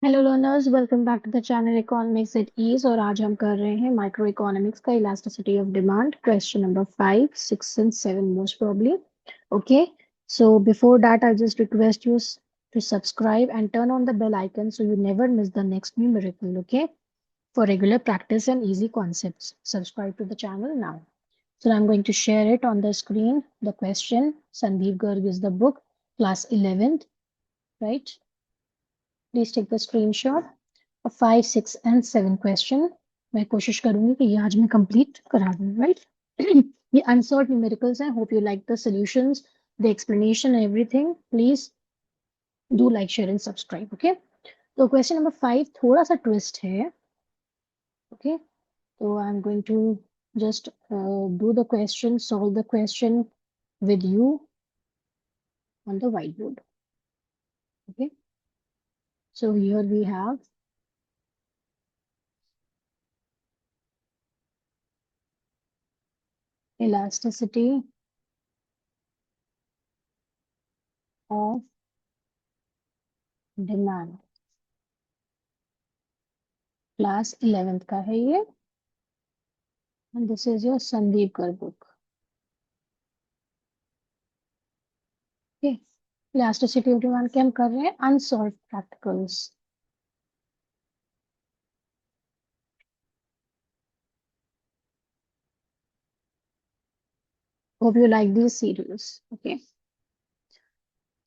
Hello learners, welcome back to the channel economics at ease. और आज हम कर रहे हैं माइक्रो इकोनॉमिक्स का elasticity of demand, question number 5, 6 and 7 most probably. Okay, so before that I just request you to subscribe and turn on the bell icon so you never miss the next new miracle. Okay, for regular practice and easy concepts, subscribe to the channel now. So I'm going to share it on the screen. The question: Sandeep Garg is the book, class 11th, right? Please take the screenshot. 5, 6 and 7 question मैं कोशिश करूंगी कि ये आज मैं complete करा दूं, right? ये अनसॉल्व न्यूमेरिकल्स हैं. Hope you like the solutions, the explanation, everything. Please do like, share and subscribe. Okay, तो क्वेश्चन नंबर 5 थोड़ा सा ट्विस्ट है. ओके, तो I am going to just do the question, solve the question with you on the whiteboard. Okay, so here we have elasticity of demand. Class 11th का है ये, and this is your Sandeep कर book. Okay, elasticity of demand के हम कर रहे हैं unsolved practicals. Hope you like these series. Okay,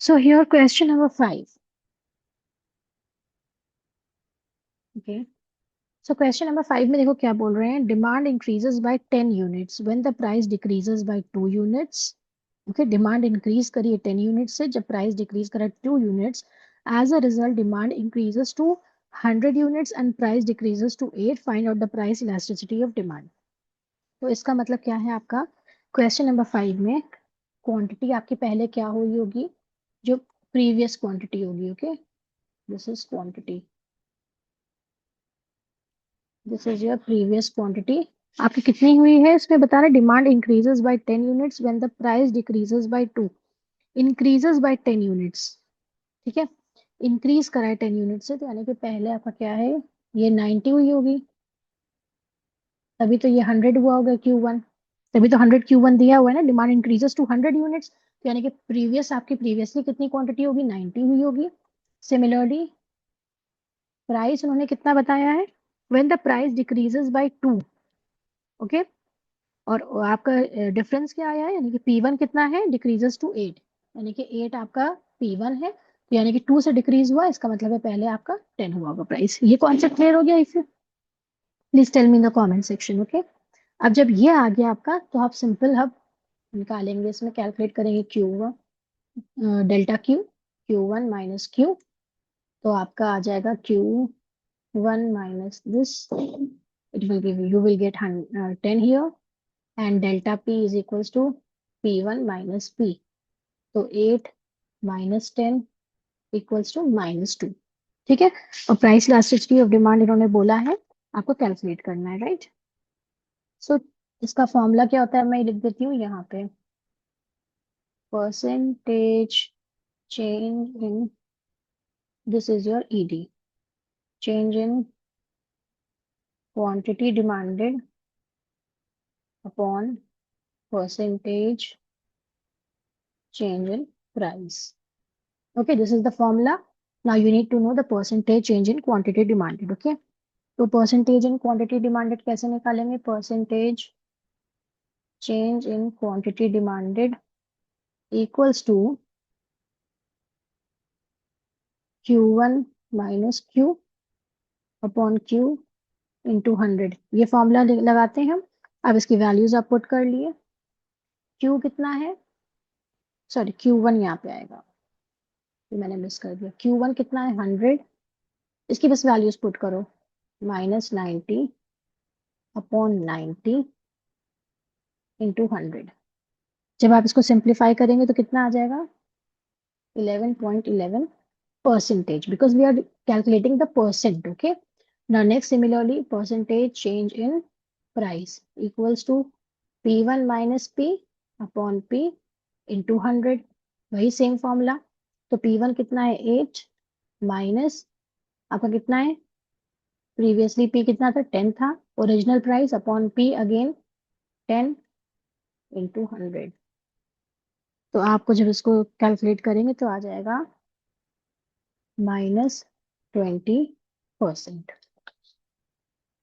so here question number 5. Okay, so question number 5 में देखो क्या बोल रहे हैं. Demand increases by 10 units when the price decreases by 2 units. Okay, demand increase करिए 10 units से, जब price decrease करा 2 units. As a result, demand increases to 100 units and price decreases to 8. Find out the price elasticity of demand. तो इसका मतलब क्या है आपका? क्वेश्चन नंबर 5 में क्वांटिटी आपकी पहले क्या हुई होगी? जो प्रीवियस क्वांटिटी होगी. Okay, this is quantity, this is your previous quantity. आपकी कितनी हुई है इसमें बता रहे. Demand increases by 10 units when the price decreases by 2. Increases by 10 units. ठीक है, इंक्रीज करा है 10 यूनिट से, तो यानी कि पहले आपका क्या है, ये 90 हुई होगी, तभी तो ये 100 हुआ होगा Q1. तभी तो 100 Q1 दिया हुआ है ना. डिमांड इंक्रीजेस टू 100 यूनिट्स, तो यानी कि प्रीवियस आपकी प्रीवियसली कितनी क्वांटिटी होगी, 90 हुई होगी. सिमिलरली प्राइस उन्होंने कितना बताया है, when the price decreases by 2. Okay, और आपका डिफरेंस क्या आया है, यानी कि P1 कितना है, डिक्रीजेस टू 8. यानी कि 8 आपका P1 है, तो यानी कि 2 से डिक्रीज हुआ, इसका मतलब है पहले आपका 10 हुआ होगा प्राइस. ये कॉन्सेप्ट क्लियर हो गया? If you please tell me in the comment section. Okay, अब जब ये आ गया आपका, तो आप सिंपल अब निकालेंगे, इसमें कैलकुलेट करेंगे डेल्टा Q1 माइनस Q. तो आपका आ जाएगा Q1 minus this, it will give you will get 10 here, and delta P is equals to P1 minus P. तो 8 माइनस 10 इक्वल्स टू -2. ठीक है, और प्राइस इलास्टिसिटी ऑफ डिमांड इन्होंने बोला है आपको कैलकुलेट करना है, राइट? सो इसका फॉर्मूला क्या होता है, मैं लिख देती हूँ यहाँ पे. Percentage change in, this is your ED, change in quantity demanded upon percentage change in price. Okay, this is the formula. Now you need to know the percentage change in quantity demanded. Okay, तो percentage in quantity demanded कैसे निकालेंगे? Percentage change in quantity demanded equals to Q1 minus Q upon Q into 100. ये formula लगाते हैं हम. अब इसकी values आप पुट कर लिए. Q कितना है, सॉरी Q1 यहाँ पे आएगा, तो मैंने मिस कर दिया. Q1 कितना है, 100. इसकी बस वैल्यूज पुट करो. -90 अपॉन 90 इंटू 100. जब आप इसको सिंप्लीफाई करेंगे तो कितना आ जाएगा, 11.11 percentage, because we are calculating the percent. Okay, now next, similarly, percentage change in price equals to P1 minus P upon P into 100. वही सेम फॉर्मूला. तो P1 कितना है, 8 माइनस आपका कितना है, प्रीवियसली पी कितना था, 10 था, original price upon P again 10 into 100। तो आपको जब इसको कैलकुलेट करेंगे तो आ जाएगा -20%।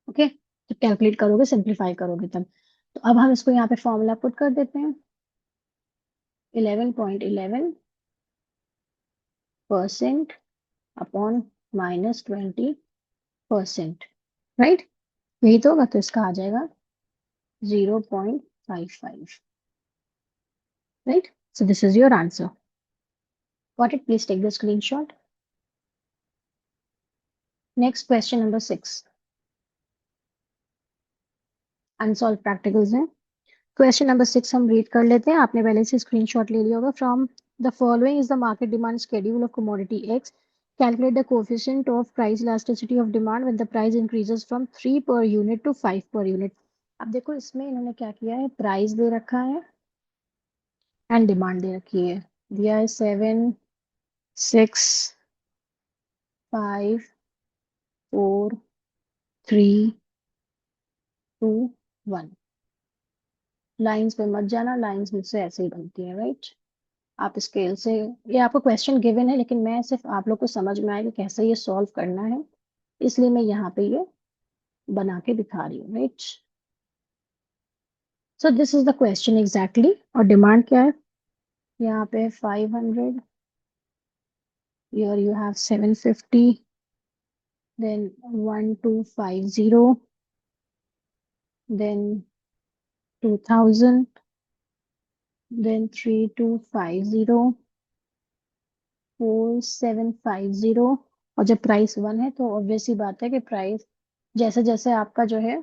ओके, तो कैलकुलेट करोगे, सिंप्लीफाई करोगे तब। तो अब हम इसको यहाँ पे फॉर्मूला पुट कर देते हैं, 11.11% अपॉन -20%, राइट। यही तो होगा, तो इसका आ जाएगा 0.55, right. So this is your answer. Got it? Please take the screenshot. Next, question number 6. Unsolved practicals है। क्वेश्चन नंबर 6 हम रीड कर लेते हैं, आपने पहले से स्क्रीनशॉट ले लिया होगा। From the following is the market demand schedule of commodity x, calculate the coefficient of price elasticity of demand when the price increases from 3 per unit to 5 per unit. अब देखो इसमें इन्होंने क्या किया है, प्राइस दे रखा है एंड डिमांड दे रखी है। दिया है 7, 6, 5, 4, 3, 2, 1। लाइंस पे मत जाना, लाइंस मुझसे ऐसे ही बनती है, राइट। आप स्केल से, ये आपको क्वेश्चन गिवन है लेकिन मैं सिर्फ आप लोग को समझ में आए कि कैसे ये सॉल्व करना है, इसलिए मैं यहाँ पे ये बना के दिखा रही हूँ, right. So this is the question exactly. और डिमांड क्या है, यहाँ पे 500, here you have 750, then 1250, then 2000, then 3250, 4750। और जब प्राइस 1 है तो ऑब्वियस सी बात है कि प्राइस जैसे जैसे आपका जो है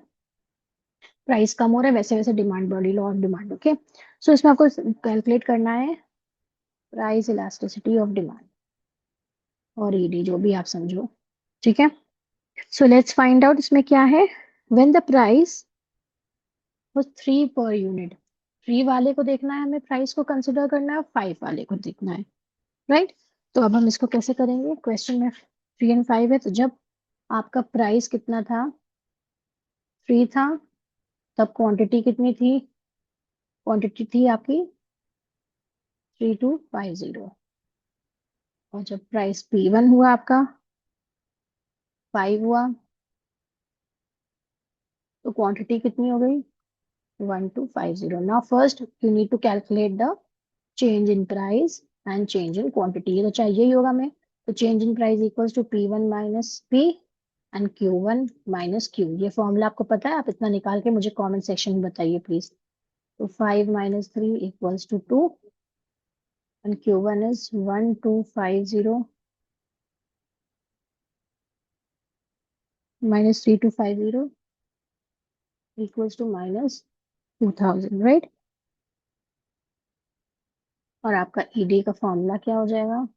प्राइस कम हो रहा है वैसे वैसे डिमांड बढ़ी, लॉ ऑफ डिमांड। ओके, सो इसमें आपको कैलकुलेट करना है प्राइस इलास्टिसिटी ऑफ डिमांड और ईडी, जो भी आप समझो, ठीक है। सो लेट्स फाइंड आउट इसमें क्या है। When the price was 3 per unit, 3 वाले को देखना है हमें, प्राइस को कंसिडर करना है, 5 वाले को देखना है, राइट। तो अब हम इसको कैसे करेंगे, क्वेश्चन में 3 एंड 5 है, तो जब आपका प्राइस कितना था, 3 था, तब क्वांटिटी कितनी थी, क्वांटिटी थी आपकी 3250। और जब प्राइस P1 हुआ आपका 5 हुआ, तो क्वांटिटी कितनी हो गई 1250। Now first you need to calculate the change in price and change in quantity, ये तो चाहिए ही होगा हमें। तो change in price equals to P1 minus P and Q1 minus Q। ये फॉर्मूला आपको पता है, आप इतना निकाल के मुझे कमेंट सेक्शन में बताइए प्लीज। तो 5 minus 3 equals to 2 and Q1 is 1250 minus 3250 equals to minus 2000, right. और आपका ईडी का फॉर्मूला क्या हो जाएगा,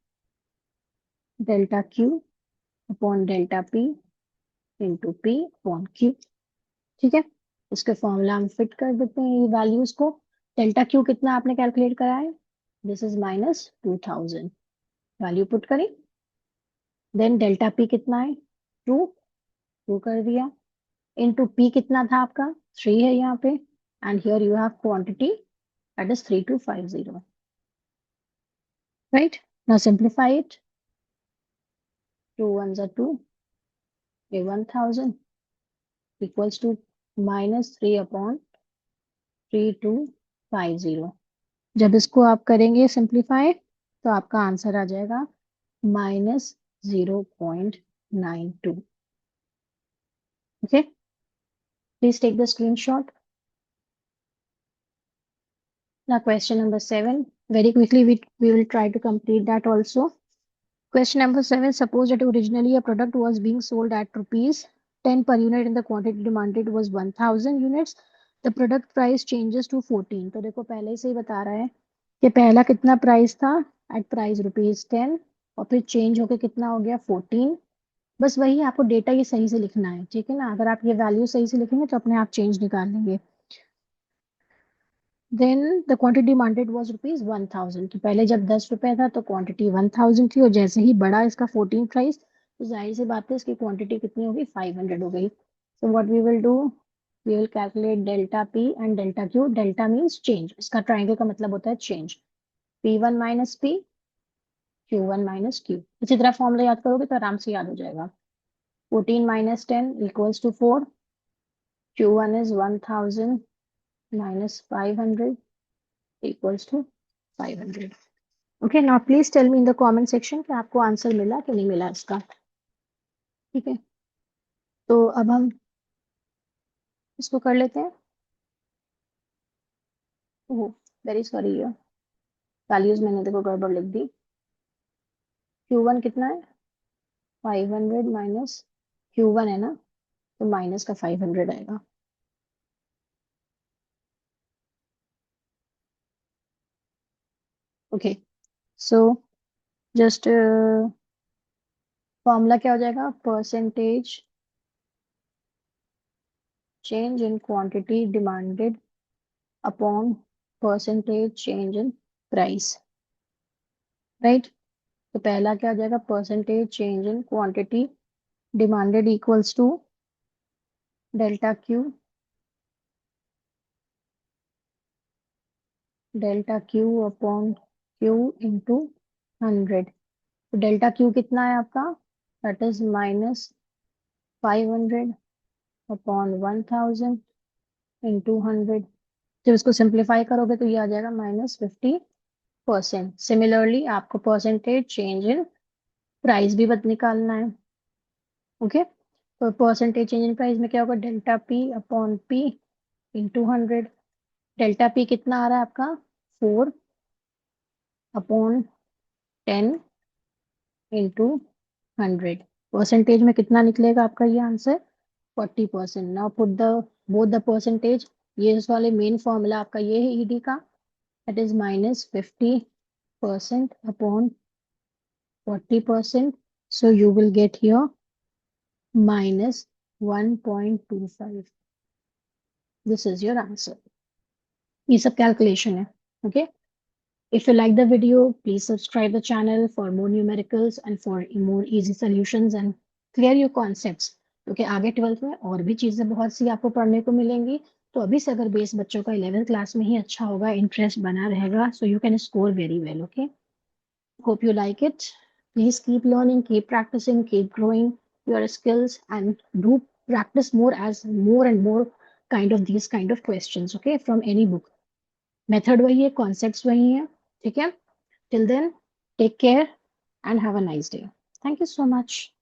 delta Q upon delta P into P upon Q, ठीक है। इसके फॉर्मूला हम फिट कर देते हैं ये वैल्यूज को। डेल्टा क्यू कितना आपने कैलकुलेट करा है, दिस इज -2000, वैल्यू पुट करें। देन डेल्टा पी कितना है, 2, 2 कर दिया, इनटू पी कितना था आपका 3 है यहाँ पे, and here you have quantity that is 3250, right? Now simplify it. 2 ones are 2, a 1000 equals to -3 upon 3250। जब इसको आप करेंगे सिंप्लीफाई तो आपका आंसर आ जाएगा -0.92। Okay, please take the screenshot. Now question number 7. Very quickly we will try to complete that also. Question number 7. Suppose that originally a product was being sold at rupees 10 per unit and the quantity demanded was 1000 units. The product price changes to 14। तो देखो पहले ही से ही बता रहा है कि पहला कितना प्राइस था, एट प्राइस रुपीज 10, और फिर चेंज होके कितना हो गया 14। बस वही आपको डेटा ये सही से लिखना है, ठीक है ना। अगर आप ये वैल्यू सही से लिखेंगे तो अपने आप चेंज निकाल लेंगे। Then the quantity demanded was rupees 1000। तो पहले जब 10 रुपए था तो क्वांटिटी 1000 थी, और जैसे ही बढ़ा इसका 14 प्राइस तो जाहिर सी बात है इसकी क्वांटिटी कितनी होगी, 500 हो गई। So what we will do, we will calculate delta P and delta Q. Delta means change, इसका ट्राइंगल का मतलब होता है change. P one minus P, Q one minus Q. इसी तरह फॉर्मूला याद करोगे तो आराम से याद हो जाएगा। 14 minus 10 equals to 4, Q one is 1000 minus 500 equals to 500। Okay, now please tell me in the comment section कि आपको आंसर मिला कि नहीं मिला इसका। ठीक है, तो अब हम इसको कर लेते हैं। ओह, वेरी सॉरी, ये वैल्यूज मैंने देखो गड़बड़ लिख दी। Q1 कितना है, 500 माइनस Q1 है ना, तो माइनस का 500 आएगा। ओके, सो जस्ट फॉर्मूला क्या हो जाएगा, percentage change in quantity demanded upon percentage change in price, right. तो पहला क्या हो जाएगा, percentage change in quantity demanded equals to delta Q, delta Q upon Q into 100। तो डेल्टा क्यू कितना है आपका, that is minus 500 upon 1000 into 100। जब इसको सिंप्लीफाई करोगे तो ये आ जाएगा -50%। सिमिलरली आपको परसेंटेज चेंज इन प्राइस भी बत निकालना है। ओके, तो परसेंटेज चेंज इन प्राइस में क्या होगा, delta P upon P into 100। Delta P कितना आ रहा है आपका, 4 अपॉन 10 इंटू 100। परसेंटेज में कितना निकलेगा आपका ये answer, 40%। Now put the both the percentage, ये इस वाले मेन फॉर्मूला आपका ये है ईडी का, that is -50% upon 40%। So you will get here -1.25। This is your answer. ये सब कैलकुलेशन है। Okay, if you like the video, please subscribe the channel for more numericals and for more easy solutions and clear your concepts। क्योंकि आगे 12th में और भी चीजें बहुत सी आपको पढ़ने को मिलेंगी। तो अभी से अगर बेस बच्चों का 11th क्लास में ही अच्छा होगा, इंटरेस्ट बना रहेगा, so you can score very well. Okay, hope you like it। Please keep learning, keep practicing, keep growing your skills and do practice more as more and more kind of these kind of questions, okay, from any book। Method वही है, concepts वही है। ठीक है, till then, take care and have a nice day। Thank you so much।